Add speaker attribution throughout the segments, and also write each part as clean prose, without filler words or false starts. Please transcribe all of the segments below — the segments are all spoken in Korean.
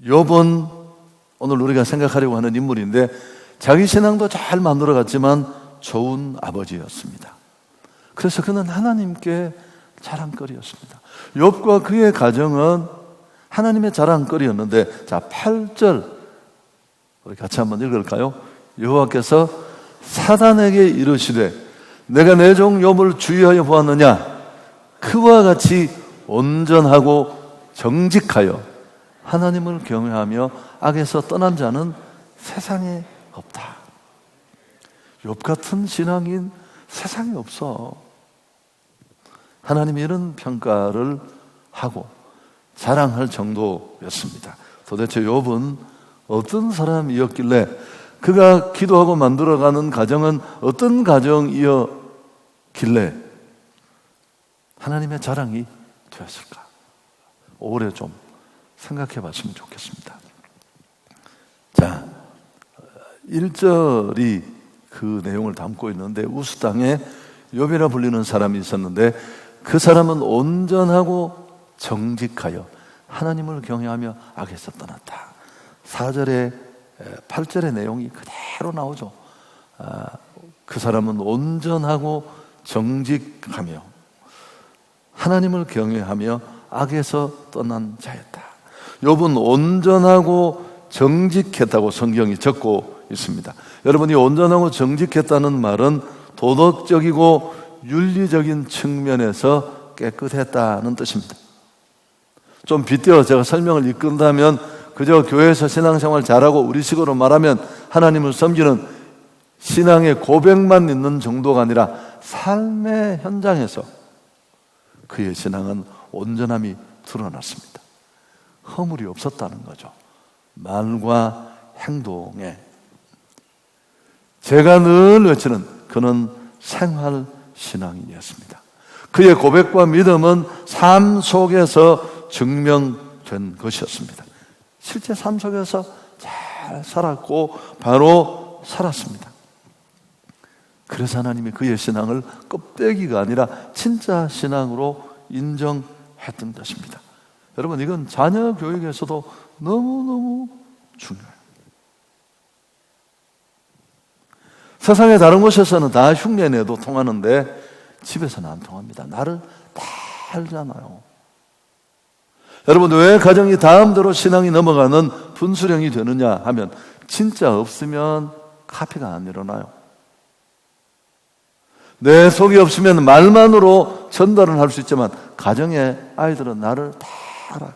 Speaker 1: 욥은 오늘 우리가 생각하려고 하는 인물인데 자기 신앙도 잘 만들어갔지만 좋은 아버지였습니다. 그래서 그는 하나님께 자랑거리였습니다. 욥과 그의 가정은 하나님의 자랑거리였는데, 자 8절 우리 같이 한번 읽을까요? 여호와께서 사단에게 이르시되 내가 내 종 욥을 주의하여 보았느냐? 그와 같이 온전하고 정직하여 하나님을 경외하며 악에서 떠난 자는 세상에 없다. 욥 같은 신앙인 세상에 없어. 하나님이 이런 평가를 하고 자랑할 정도였습니다. 도대체 욥은 어떤 사람이었길래, 그가 기도하고 만들어가는 가정은 어떤 가정이었길래 하나님의 자랑이 되었을까? 오래 좀 생각해 봤으면 좋겠습니다. 자, 1절이 그 내용을 담고 있는데, 우스 땅에 욥이라 불리는 사람이 있었는데 그 사람은 온전하고 정직하여 하나님을 경외하며 악에서 떠났다. 4절에 8절의 내용이 그대로 나오죠. 그 사람은 온전하고 정직하며 하나님을 경외하며 악에서 떠난 자였다. 욥은 온전하고 정직했다고 성경이 적고 있습니다. 여러분이 온전하고 정직했다는 말은 도덕적이고 윤리적인 측면에서 깨끗했다는 뜻입니다. 좀 빗대어 제가 설명을 이끈다면, 그저 교회에서 신앙생활 잘하고 우리식으로 말하면 하나님을 섬기는 신앙의 고백만 있는 정도가 아니라 삶의 현장에서 그의 신앙은 온전함이 드러났습니다. 허물이 없었다는 거죠. 말과 행동에. 제가 늘 외치는, 그는 생활 신앙인이었습니다. 그의 고백과 믿음은 삶 속에서 증명된 것이었습니다. 실제 삶 속에서 잘 살았고 바로 살았습니다. 그래서 하나님이 그의 신앙을 껍데기가 아니라 진짜 신앙으로 인정했던 것입니다. 여러분, 이건 자녀 교육에서도 너무너무 중요해요. 세상의 다른 곳에서는 다 흉내내도 통하는데 집에서는 안 통합니다. 나를 다 알잖아요. 여러분, 왜 가정이 다음대로 신앙이 넘어가는 분수령이 되느냐 하면, 진짜 없으면 카피가 안 일어나요. 내 속이 없으면 말만으로 전달을 할 수 있지만 가정의 아이들은 나를 다 알아요.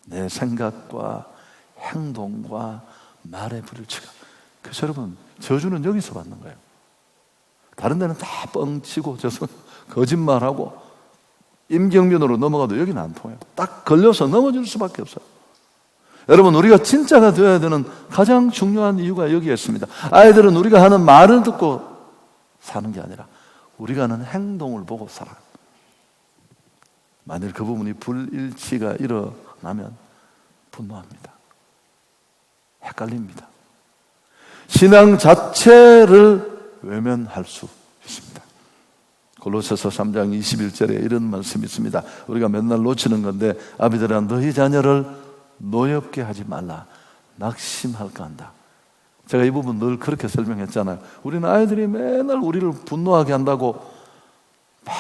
Speaker 1: 내 생각과 행동과 말의 불일치가. 그래서 여러분, 저주는 여기서 받는 거예요. 다른 데는 다 뻥치고 거짓말하고 임경변으로 넘어가도 여기는 안 통해요. 딱 걸려서 넘어질 수밖에 없어요. 여러분, 우리가 진짜가 되어야 되는 가장 중요한 이유가 여기에 있습니다. 아이들은 우리가 하는 말을 듣고 사는 게 아니라 우리가 하는 행동을 보고 살아요. 만일 그 부분이 불일치가 일어나면 분노합니다. 헷갈립니다. 신앙 자체를 외면할 수 있습니다. 골로새서 3장 21절에 이런 말씀이 있습니다. 우리가 맨날 놓치는 건데, 아비들아 너희 자녀를 노엽게 하지 말라, 낙심할까 한다. 제가 이 부분 늘 그렇게 설명했잖아요. 우리는 아이들이 맨날 우리를 분노하게 한다고 막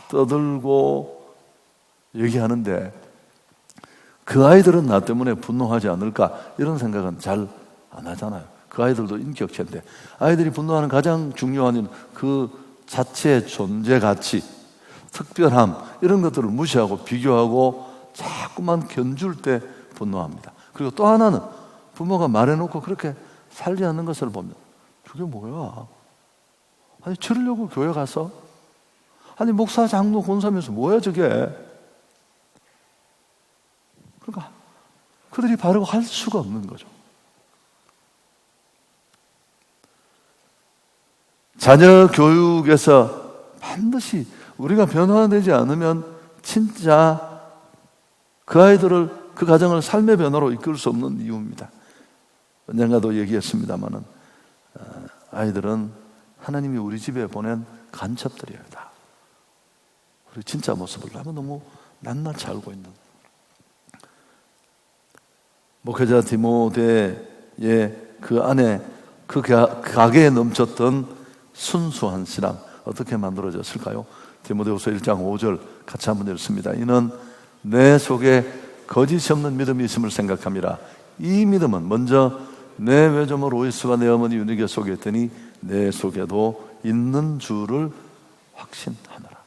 Speaker 1: 떠들고 얘기하는데, 그 아이들은 나 때문에 분노하지 않을까 이런 생각은 잘 안 하잖아요. 그 아이들도 인격체인데, 아이들이 분노하는 가장 중요한 이유는 그 자체의 존재 가치, 특별함, 이런 것들을 무시하고 비교하고 자꾸만 견줄 때 분노합니다. 그리고 또 하나는 부모가 말해놓고 그렇게 살지 않는 것을 보면, 저게 뭐야? 아니, 들으려고 교회 가서? 아니, 목사, 장로, 권사면서 뭐야 저게? 그러니까 그들이 바르고 할 수가 없는 거죠. 자녀 교육에서 반드시 우리가 변화되지 않으면 진짜 그 아이들을, 그 가정을 삶의 변화로 이끌 수 없는 이유입니다. 언젠가도 얘기했습니다마는, 아이들은 하나님이 우리 집에 보낸 간첩들이에요. 다 우리 진짜 모습을 너무 낱낱이 알고 있는. 목회자 디모데의 그 안에 그 가게에 넘쳤던 순수한 신앙 어떻게 만들어졌을까요? 디모데후서 1장 5절 같이 한번 읽습니다. 이는 내 속에 거짓이 없는 믿음이 있음을 생각함이라. 이 믿음은 먼저 내 외조모 로이스와 내 어머니 유니게 속에 있더니 내 속에도 있는 줄을 확신하노라.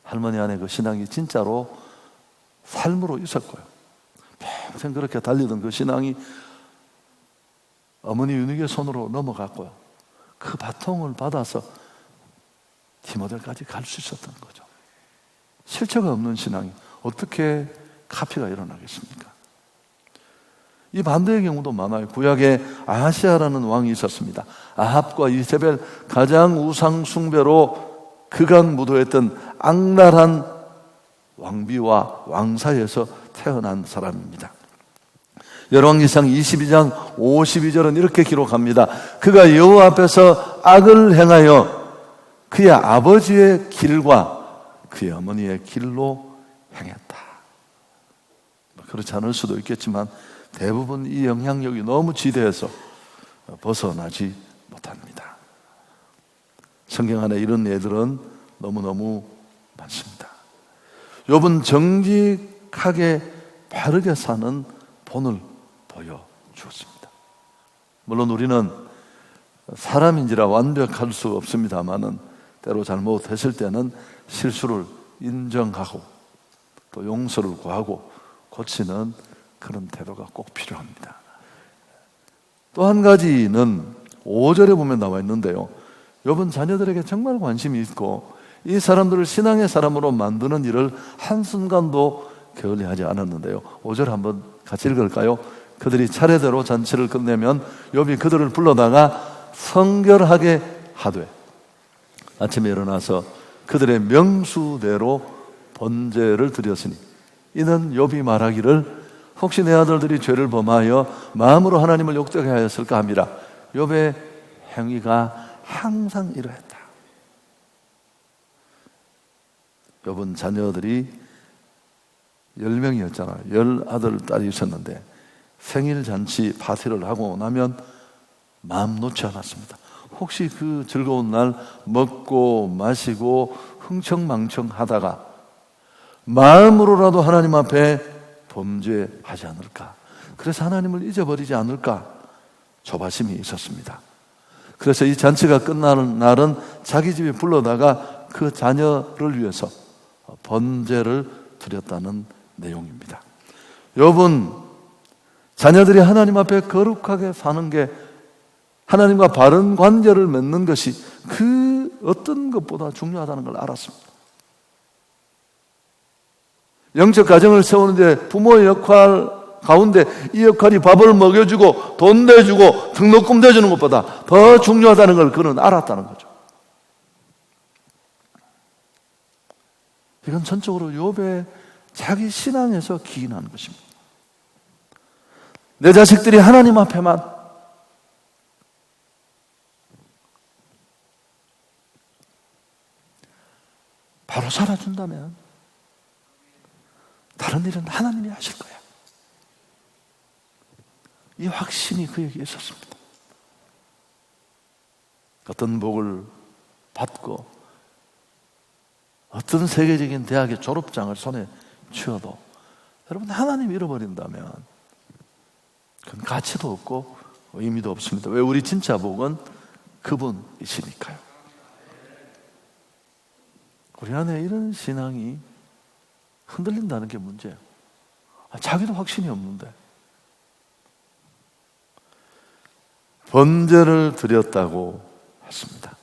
Speaker 1: 할머니 안에 그 신앙이 진짜로 삶으로 있었고요. 평생 그렇게 달리던 그 신앙이 어머니 유니게 손으로 넘어갔고요. 그 바통을 받아서 디모데까지 갈 수 있었던 거죠. 실체가 없는 신앙이 어떻게 카피가 일어나겠습니까? 이 반대의 경우도 많아요. 구약에 아하시아라는 왕이 있었습니다. 아합과 이세벨 가장 우상 숭배로 극악무도했던 악랄한 왕비와 왕사에서 태어난 사람입니다. 열왕기상 22장 52절은 이렇게 기록합니다. 그가 여호와 앞에서 악을 행하여 그의 아버지의 길과 그의 어머니의 길로 행했다. 그렇지 않을 수도 있겠지만 대부분 이 영향력이 너무 지대해서 벗어나지 못합니다. 성경 안에 이런 예들은 너무너무 많습니다. 욥은 정직하게 바르게 사는 본을 보여주었습니다. 물론 우리는 사람인지라 완벽할 수 없습니다만은 때로 잘못했을 때는 실수를 인정하고 또 용서를 구하고 고치는 그런 태도가 꼭 필요합니다. 또 한 가지는 5절에 보면 나와 있는데요. 욥은 자녀들에게 정말 관심이 있고 이 사람들을 신앙의 사람으로 만드는 일을 한순간도 게을리하지 않았는데요. 5절 한번 같이 읽을까요? 그들이 차례대로 잔치를 끝내면 욥이 그들을 불러다가 성결하게 하되 아침에 일어나서 그들의 명수대로 번제를 드렸으니 이는 욥이 말하기를 혹시 내 아들들이 죄를 범하여 마음으로 하나님을 욕되게 하였을까 함이라. 욥의 행위가 항상 이러했다. 욥은 자녀들이 10명이었잖아요. 10아들, 딸이 있었는데 생일 잔치 파티를 하고 나면 마음 놓지 않았습니다. 혹시 그 즐거운 날 먹고 마시고 흥청망청 하다가 마음으로라도 하나님 앞에 범죄하지 않을까, 그래서 하나님을 잊어버리지 않을까 조바심이 있었습니다. 그래서 이 잔치가 끝나는 날은 자기 집에 불러다가 그 자녀를 위해서 번제를 드렸다는 내용입니다. 욥은 자녀들이 하나님 앞에 거룩하게 사는 게, 하나님과 바른 관계를 맺는 것이 그 어떤 것보다 중요하다는 걸 알았습니다. 영적 가정을 세우는데 부모의 역할 가운데 이 역할이 밥을 먹여주고 돈 내주고 등록금 내주는 것보다 더 중요하다는 걸 그는 알았다는 거죠. 이건 전적으로 욥의 자기 신앙에서 기인한 것입니다. 내 자식들이 하나님 앞에만 바로 살아준다면 다른 일은 하나님이 하실 거야. 이 확신이 그에게 있었습니다. 어떤 복을 받고 어떤 세계적인 대학의 졸업장을 손에 쥐어도 여러분 하나님 잃어버린다면 그건 가치도 없고 의미도 없습니다. 왜? 우리 진짜 복은 그분이시니까요. 우리 안에 이런 신앙이 흔들린다는 게 문제예요. 자기도 확신이 없는데. 번제를 드렸다고 했습니다.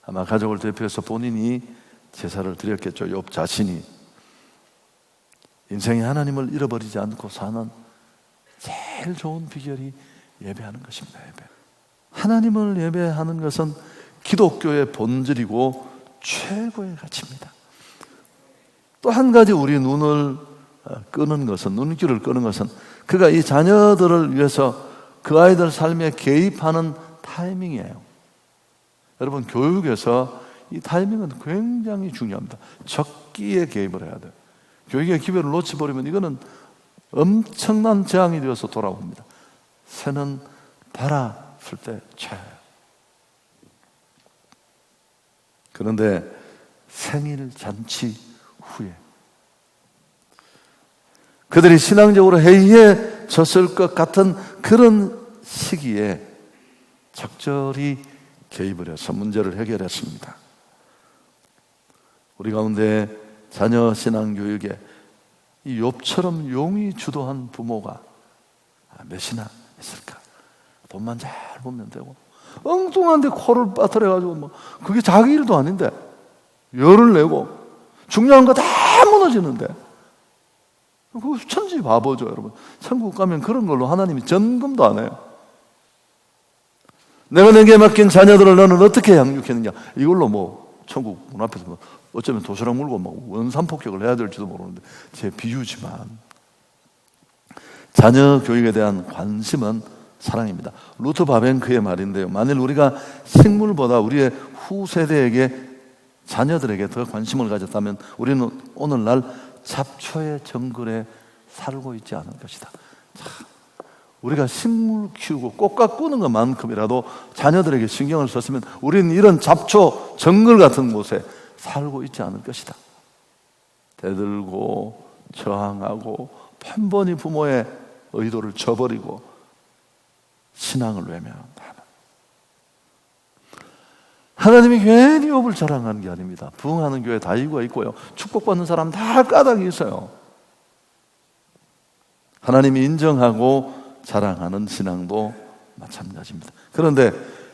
Speaker 1: 아마 가족을 대표해서 본인이 제사를 드렸겠죠. 욥 자신이. 인생에 하나님을 잃어버리지 않고 사는 제일 좋은 비결이 예배하는 것입니다. 예배. 하나님을 예배하는 것은 기독교의 본질이고 최고의 가치입니다. 또 한 가지 우리 눈을 끄는 것은, 눈길을 끄는 것은 그가 이 자녀들을 위해서 그 아이들 삶에 개입하는 타이밍이에요. 여러분, 교육에서 이 타이밍은 굉장히 중요합니다. 적기에 개입을 해야 돼요. 교육의 기회를 놓쳐버리면 이거는 엄청난 재앙이 되어서 돌아옵니다. 새는 달았을 때 최. 그런데 생일 잔치 후에 그들이 신앙적으로 해이해졌을 것 같은 그런 시기에 적절히 개입을 해서 문제를 해결했습니다. 우리 가운데 자녀 신앙 교육에 이 욥처럼 용이 주도한 부모가 몇이나 있을까? 돈만 잘 보면 되고 엉뚱한데 코를 빠뜨려가지고 뭐 그게 자기 일도 아닌데 열을 내고 중요한 거 다 무너지는데 그거 천지 바보죠, 여러분. 천국 가면 그런 걸로 하나님이 전금도 안 해요. 내가 내게 맡긴 자녀들을 너는 어떻게 양육했느냐, 이걸로 뭐 천국 문 앞에서 뭐 어쩌면 도시락 물고 뭐 원산 폭격을 해야 될지도 모르는데 제 비유지만 자녀 교육에 대한 관심은 사랑입니다. 루트 바벤크의 말인데요, 만일 우리가 식물보다 우리의 후세대에게 자녀들에게 더 관심을 가졌다면 우리는 오늘날 잡초의 정글에 살고 있지 않을 것이다. 자, 우리가 식물 키우고 꽃 가꾸는 것만큼이라도 자녀들에게 신경을 썼으면 우리는 이런 잡초 정글 같은 곳에 살고 있지 않을 것이다. 대들고 저항하고 편번히 부모의 의도를 저버리고 신앙을 외면한다. 하나님이 괜히 욥을 자랑하는 게 아닙니다. 부흥하는 교회 다 이유가 있고요, 축복받는 사람 다 까닭이 있어요. 하나님이 인정하고 자랑하는 신앙도 마찬가지입니다. 그런데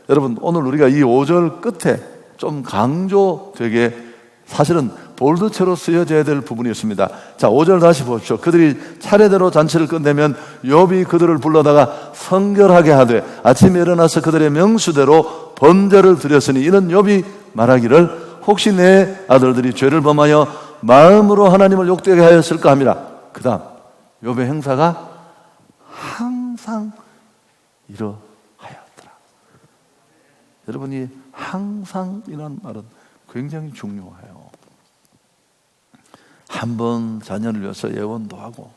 Speaker 1: 여러분, 오늘 우리가 이 5절 끝에 좀 강조되게 사실은 볼드체로 쓰여져야 될 부분이 있습니다. 자, 5절 다시 보십시오. 그들이 차례대로 잔치를 끝내면 욥이 그들을 불러다가 성결하게 하되 아침에 일어나서 그들의 명수대로 번제를 드렸으니 이는 욥이 말하기를 혹시 내 아들들이 죄를 범하여 마음으로 하나님을 욕되게 하였을까 함이라. 그 다음 욥의 행사가 항상 이러하였더라. 여러분이 항상이라는 말은 굉장히 중요해요. 한 번 자녀를 위해서 예언도 하고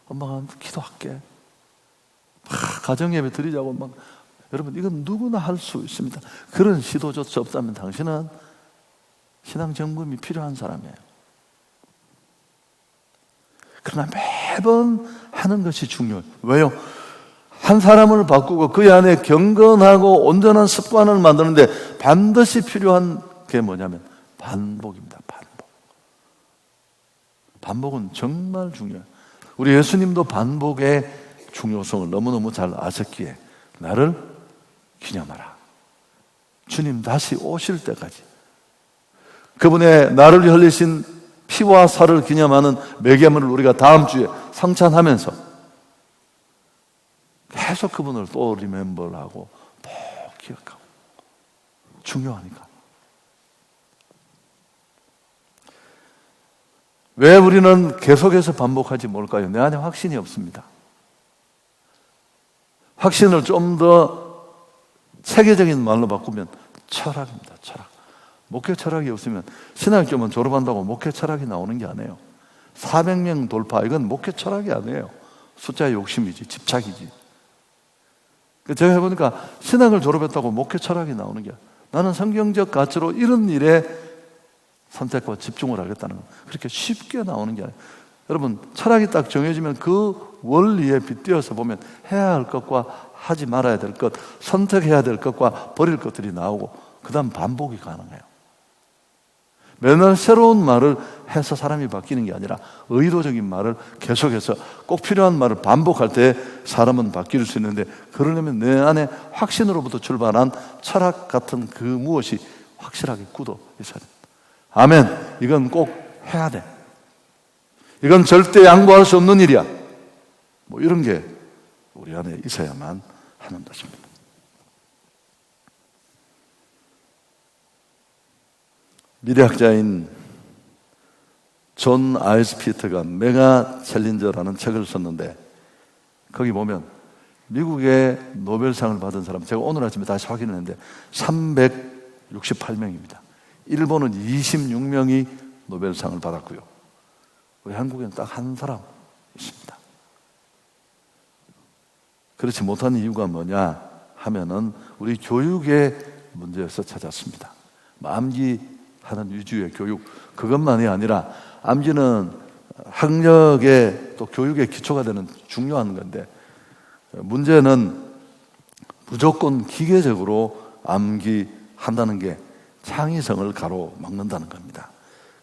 Speaker 1: 엄마가 기도할게 가정예배 드리자고 막, 여러분 이건 누구나 할 수 있습니다. 그런 시도조차 없다면 당신은 신앙 점검이 필요한 사람이에요. 그러나 매번 하는 것이 중요해요. 왜요? 한 사람을 바꾸고 그 안에 경건하고 온전한 습관을 만드는데 반드시 필요한 게 뭐냐면 반복입니다. 반복은 정말 중요해요. 우리 예수님도 반복의 중요성을 너무너무 잘 아셨기에 나를 기념하라. 주님 다시 오실 때까지 그분의 나를 흘리신 피와 살을 기념하는 매개물을 우리가 다음 주에 성찬하면서 계속 그분을 또 리멤버하고 또 기억하고 중요하니까. 왜 우리는 계속해서 반복하지 뭘까요? 내 안에 확신이 없습니다. 확신을 좀 더 체계적인 말로 바꾸면 철학입니다. 철학. 목회 철학이 없으면 신학교만 졸업한다고 목회 철학이 나오는 게 아니에요. 400명 돌파, 이건 목회 철학이 아니에요. 숫자의 욕심이지, 집착이지. 제가 해보니까 신학을 졸업했다고 목회 철학이 나오는 게 아니에요. 나는 성경적 가치로 이런 일에 선택과 집중을 하겠다는 거, 그렇게 쉽게 나오는 게 아니에요. 여러분, 철학이 딱 정해지면 그 원리에 빗대어서 보면 해야 할 것과 하지 말아야 될 것, 선택해야 될 것과 버릴 것들이 나오고 그 다음 반복이 가능해요. 맨날 새로운 말을 해서 사람이 바뀌는 게 아니라 의도적인 말을 계속해서 꼭 필요한 말을 반복할 때 사람은 바뀔 수 있는데, 그러려면 내 안에 확신으로부터 출발한 철학 같은 그 무엇이 확실하게 굳어 있어야 됩니다. 아멘. 이건 꼭 해야 돼. 이건 절대 양보할 수 없는 일이야. 뭐 이런 게 우리 안에 있어야만 하는 것입니다. 미래학자인 존 아이스피트가 메가 챌린저라는 책을 썼는데, 거기 보면 미국의 노벨상을 받은 사람, 제가 오늘 아침에 다시 확인했는데 368명입니다. 일본은 26명이 노벨상을 받았고요. 우리 한국에는 딱 한 사람 있습니다. 그렇지 못하는 이유가 뭐냐 하면은 우리 교육의 문제에서 찾았습니다. 암기하는 위주의 교육, 그것만이 아니라 암기는 학력의 또 교육의 기초가 되는 중요한 건데, 문제는 무조건 기계적으로 암기한다는 게 창의성을 가로막는다는 겁니다.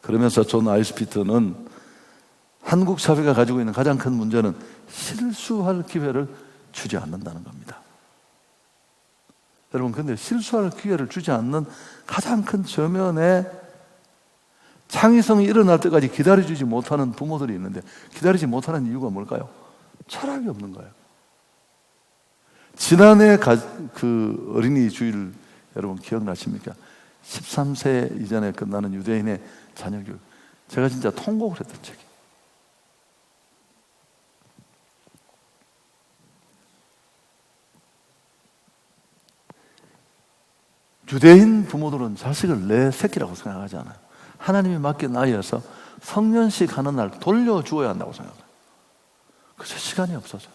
Speaker 1: 그러면서 존 아이스피트는 한국 사회가 가지고 있는 가장 큰 문제는 실수할 기회를 주지 않는다는 겁니다. 여러분, 근데 실수할 기회를 주지 않는 가장 큰 저면에 창의성이 일어날 때까지 기다려주지 못하는 부모들이 있는데, 기다리지 못하는 이유가 뭘까요? 철학이 없는 거예요. 지난해 그 어린이 주일 여러분 기억나십니까? 13세 이전에 끝나는 유대인의 자녀교육. 제가 진짜 통곡을 했던 책이. 유대인 부모들은 자식을 내 새끼라고 생각하지 않아요. 하나님이 맡긴 아이여서 성년식 하는 날 돌려주어야 한다고 생각해요. 그래서 시간이 없어서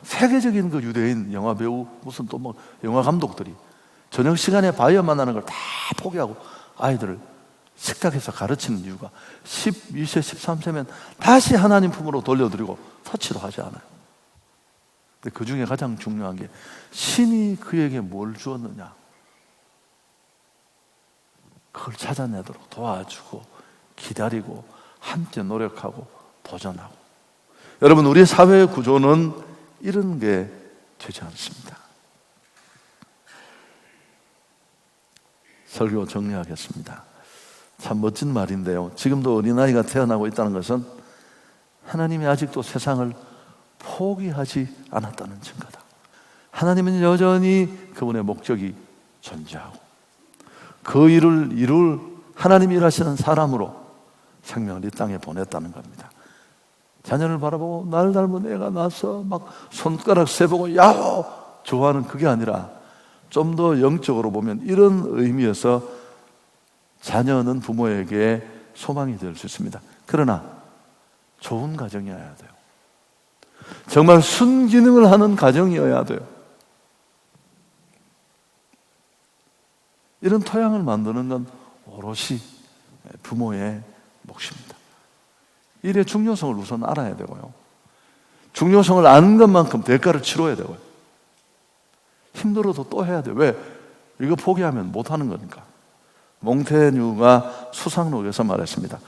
Speaker 1: 세계적인 그 유대인 영화 배우 무슨 또 뭐 영화 감독들이 저녁 시간에 바이어 만나는 걸 다 포기하고 아이들을 식탁에서 가르치는 이유가 12세, 13세면 다시 하나님 품으로 돌려드리고 터치도 하지 않아요. 근데 그 중에 가장 중요한 게 신이 그에게 뭘 주었느냐, 그걸 찾아내도록 도와주고 기다리고 함께 노력하고 도전하고. 여러분, 우리 사회의 구조는 이런 게 되지 않습니다. 설교 정리하겠습니다. 참 멋진 말인데요, 지금도 어린아이가 태어나고 있다는 것은 하나님이 아직도 세상을 포기하지 않았다는 증거다. 하나님은 여전히 그분의 목적이 존재하고 그 일을 이룰 하나님이 일하시는 사람으로 생명을 이 땅에 보냈다는 겁니다. 자녀를 바라보고 나를 닮은 애가 나서 막 손가락 세보고 야호 좋아하는 그게 아니라 좀 더 영적으로 보면 이런 의미에서 자녀는 부모에게 소망이 될 수 있습니다. 그러나 좋은 가정이어야 돼요. 정말 순기능을 하는 가정이어야 돼요. 이런 토양을 만드는 건 오롯이 부모의 몫입니다. 일의 중요성을 우선 알아야 되고요, 중요성을 아는 것만큼 대가를 치러야 되고요, 힘들어도 또 해야 돼요. 왜? 이거 포기하면 못하는 거니까. 몽테뉴가 수상록에서 말했습니다.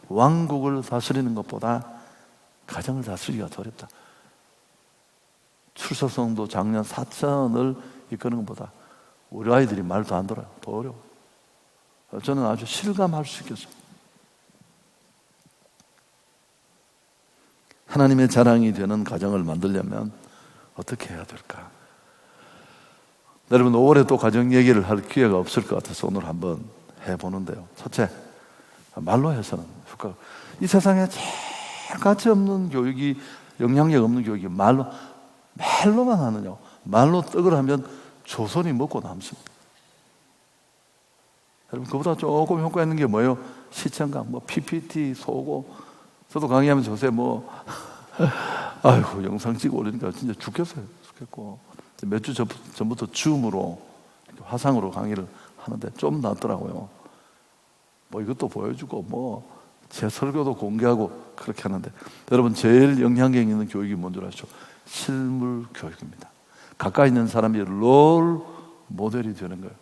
Speaker 1: 왕국을 다스리는 것보다 가정을 다스리기가 더 어렵다. 출석성도 작년 4천을 이끄는 것보다 우리 아이들이 말도 안 들어요. 더 어려워요. 저는 아주 실감할 수 있겠어요. 하나님의 자랑이 되는 가정을 만들려면 어떻게 해야 될까? 여러분, 5월에 또 가정 얘기를 할 기회가 없을 것 같아서 오늘 한번 해보는데요. 첫째, 말로 해서는 효과가, 이 세상에 제일 가치 없는 교육이, 영향력 없는 교육이 말로만 하느냐. 말로 떡을 하면 조선이 먹고 남습니다. 여러분, 그보다 조금 효과 있는 게 뭐예요? 시청각, 뭐 PPT 쏘고, 저도 강의하면서 요새 뭐 아이고 영상 찍어 올리니까 진짜 죽겠어요. 죽겠고, 몇 주 전부터 줌으로 화상으로 강의를 하는데 좀 낫더라고요. 뭐 이것도 보여주고 뭐 제 설교도 공개하고 그렇게 하는데, 여러분, 제일 영향력 있는 교육이 뭔지 아시죠? 실물 교육입니다. 가까이 있는 사람이 롤 모델이 되는 거예요.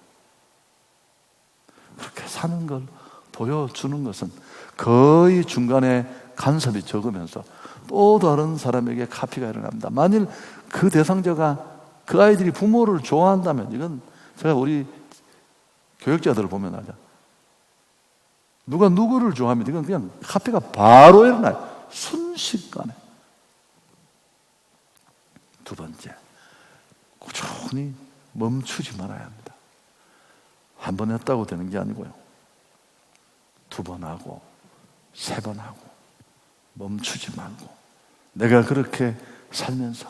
Speaker 1: 그렇게 사는 걸 보여주는 것은 거의 중간에 간섭이 적으면서 또 다른 사람에게 카피가 일어납니다. 만일 그 대상자가 그 아이들이 부모를 좋아한다면, 이건 제가 우리 교육자들을 보면 알죠. 누가 누구를 좋아하면 이건 그냥 카피가 바로 일어나요. 순식간에. 두 번째, 꾸준히 멈추지 말아야 합니다. 한 번 했다고 되는 게 아니고요, 2번 하고 3번 하고 멈추지 말고, 내가 그렇게 살면서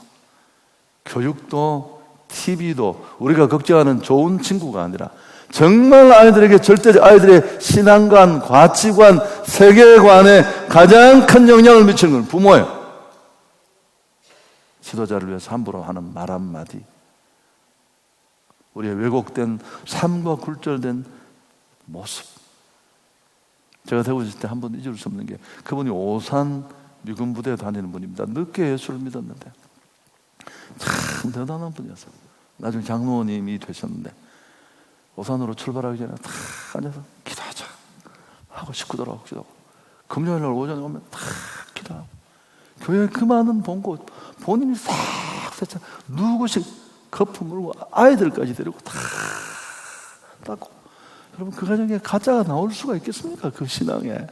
Speaker 1: 교육도 TV도 우리가 걱정하는 좋은 친구가 아니라 정말 아이들에게 절대적 아이들의 신앙관, 가치관, 세계관에 가장 큰 영향을 미치는 건 부모예요. 지도자를 위해서 함부로 하는 말 한마디, 우리의 왜곡된 삶과 굴절된 모습. 제가 대구 있을 때 한 번 잊을 수 없는 게, 그분이 오산 미군 부대에 다니는 분입니다. 늦게 예수를 믿었는데 참 대단한 분이었어요. 나중에 장로님이 되셨는데, 오산으로 출발하기 전에 다 앉아서 기도하자 하고 식구들하고 기도하고, 금요일날 오전에 오면 다 기도하고, 교회 그 많은 본곳 본인이 싹 세차 누구씩 거품 물고 아이들까지 데리고 다 닦고. 여러분, 그 가정에 가짜가 나올 수가 있겠습니까? 그 신앙에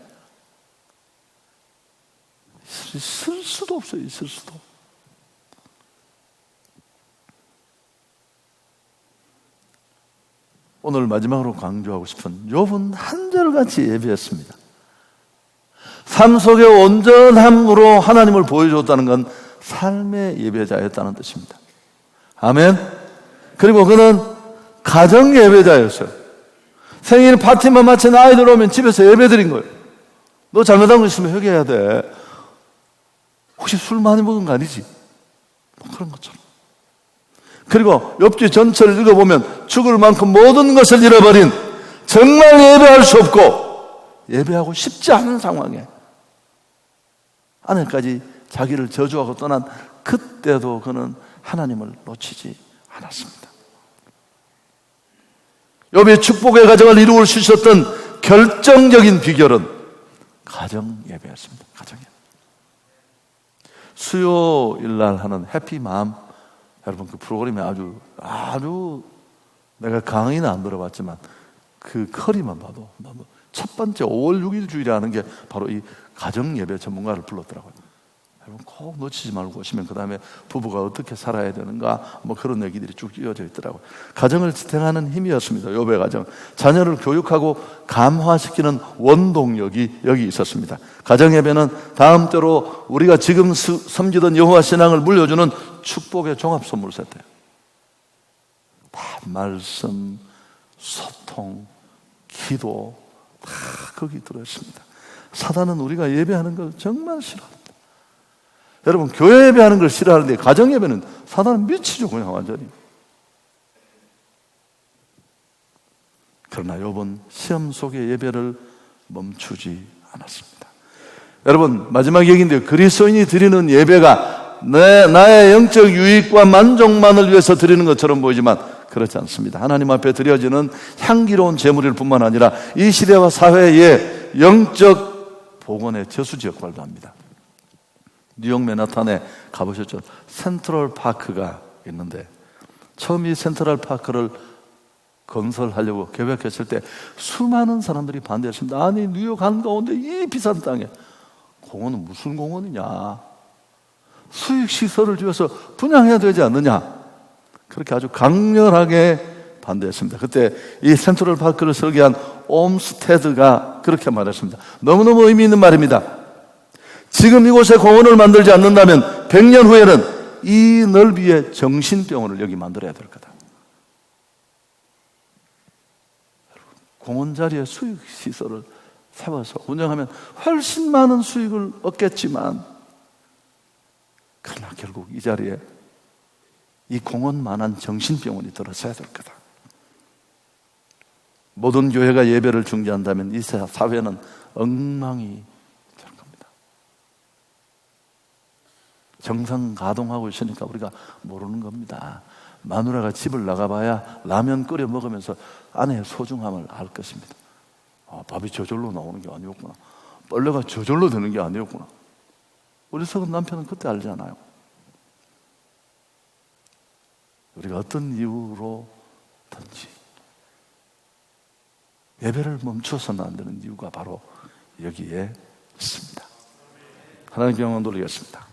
Speaker 1: 있을 수도 없어요. 있을 수도. 오늘 마지막으로 강조하고 싶은, 욥은 한결같이 예배했습니다. 삶 속의 온전함으로 하나님을 보여줬다는 건 삶의 예배자였다는 뜻입니다. 아멘. 그리고 그는 가정 예배자였어요. 생일 파티만 마친 아이들 오면 집에서 예배 드린 거예요. 너 잘못한 거 있으면 회개해야 돼. 혹시 술 많이 먹은 거 아니지? 뭐 그런 것처럼. 그리고 욥기 전체를 읽어보면 죽을 만큼 모든 것을 잃어버린, 정말 예배할 수 없고 예배하고 싶지 않은 상황에 아내까지 자기를 저주하고 떠난 그때도 그는 하나님을 놓치지 않았습니다. 욥이 축복의 가정을 이루어 수 있었던 결정적인 비결은 가정 예배였습니다. 가정 예배. 수요일 날 하는 해피맘, 여러분 그 프로그램이 아주 내가 강의는 안 들어봤지만 그 커리만 봐도 너무, 첫 번째 5월 6일 주일이라는 게 바로 이 가정 예배 전문가를 불렀더라고요. 여러분 꼭 놓치지 말고 오시면, 그 다음에 부부가 어떻게 살아야 되는가 뭐 그런 얘기들이 쭉 이어져 있더라고요. 가정을 지탱하는 힘이었습니다. 욥의 가정. 자녀를 교육하고 감화시키는 원동력이 여기 있었습니다. 가정 예배는 다음 때로 우리가 지금 섬기던 여호와 신앙을 물려주는 축복의 종합 선물 세트예요. 다 말씀, 소통, 기도 다 거기 들어있습니다. 사단은 우리가 예배하는 걸 정말 싫어합니다. 여러분, 교회 예배하는 걸 싫어하는데 가정 예배는 사단은 미치죠, 그냥 완전히. 그러나 욥은 시험 속의 예배를 멈추지 않았습니다. 여러분, 마지막 얘기인데요, 그리스도인이 드리는 예배가 나의 영적 유익과 만족만을 위해서 드리는 것처럼 보이지만 그렇지 않습니다. 하나님 앞에 드려지는 향기로운 제물일 뿐만 아니라 이 시대와 사회의 영적 복원의 저수지 역할도 합니다. 뉴욕 맨하탄에 가보셨죠? 센트럴 파크가 있는데, 처음 이 센트럴 파크를 건설하려고 계획했을 때 수많은 사람들이 반대했습니다. 아니, 뉴욕 한가운데 이 비싼 땅에 공원은 무슨 공원이냐, 수익시설을 지어서 분양해야 되지 않느냐, 그렇게 아주 강렬하게 반대했습니다. 그때 이 센트럴 파크를 설계한 옴스테드가 그렇게 말했습니다. 너무너무 의미 있는 말입니다. 지금 이곳에 공원을 만들지 않는다면 100년 후에는 이 넓이의 정신병원을 여기 만들어야 될 거다. 공원 자리에 수익시설을 세워서 운영하면 훨씬 많은 수익을 얻겠지만, 그러나 결국 이 자리에 이 공원만한 정신병원이 들어서야 될 거다. 모든 교회가 예배를 중지한다면 이 사회는 엉망이 될 겁니다. 정상 가동하고 있으니까 우리가 모르는 겁니다. 마누라가 집을 나가봐야 라면 끓여 먹으면서 아내의 소중함을 알 것입니다. 밥이 저절로 나오는 게 아니었구나, 빨래가 저절로 되는 게 아니었구나. 우리 서은 남편은 그때 알잖아요. 우리가 어떤 이유로든지 예배를 멈춰서는 안 되는 이유가 바로 여기에 있습니다. 하나님께 영광 돌리겠습니다.